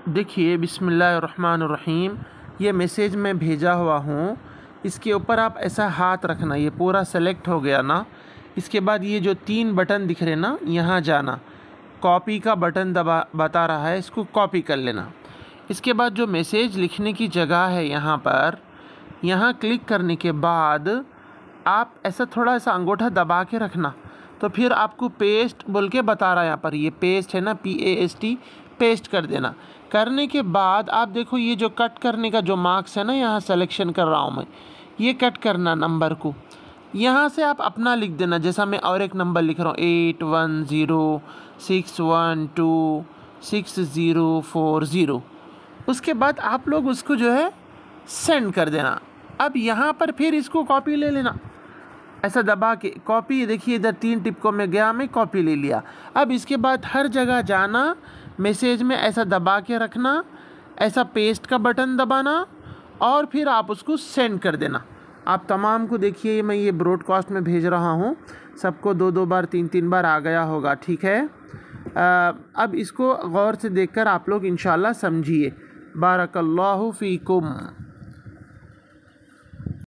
देखिए बिस्मिल्लाहिर्रहमानिर्रहीम, ये मैसेज मैं भेजा हुआ हूँ। इसके ऊपर आप ऐसा हाथ रखना, ये पूरा सेलेक्ट हो गया ना। इसके बाद ये जो 3 बटन दिख रहे ना, यहाँ जाना, कॉपी का बटन दबा बता रहा है, इसको कॉपी कर लेना। इसके बाद जो मैसेज लिखने की जगह है यहाँ पर, यहाँ क्लिक करने के बाद आप ऐसा थोड़ा सा अंगूठा दबा के रखना, तो फिर आपको पेस्ट बोल के बता रहा है। यहाँ पर ये पेस्ट है ना, PAST, पेस्ट कर देना। करने के बाद आप देखो ये जो कट करने का जो मार्क्स है ना, यहाँ सिलेक्शन कर रहा हूँ मैं, ये कट करना नंबर को। यहाँ से आप अपना लिख देना, जैसा मैं और एक नंबर लिख रहा हूँ 8106126040। उसके बाद आप लोग उसको जो है सेंड कर देना। अब यहाँ पर फिर इसको कॉपी ले लेना, ऐसा दबा के कॉपी। देखिए इधर 3 टिपकों में गया, मैं कॉपी ले लिया। अब इसके बाद हर जगह जाना, मैसेज में ऐसा दबा के रखना, ऐसा पेस्ट का बटन दबाना और फिर आप उसको सेंड कर देना। आप तमाम को देखिए, मैं ये ब्रॉडकास्ट में भेज रहा हूँ, सबको 2-2 बार 3-3 बार आ गया होगा, ठीक है। अब इसको गौर से देखकर आप लोग इंशाल्लाह समझिए। बारकल्लाहु फ़ीकुम।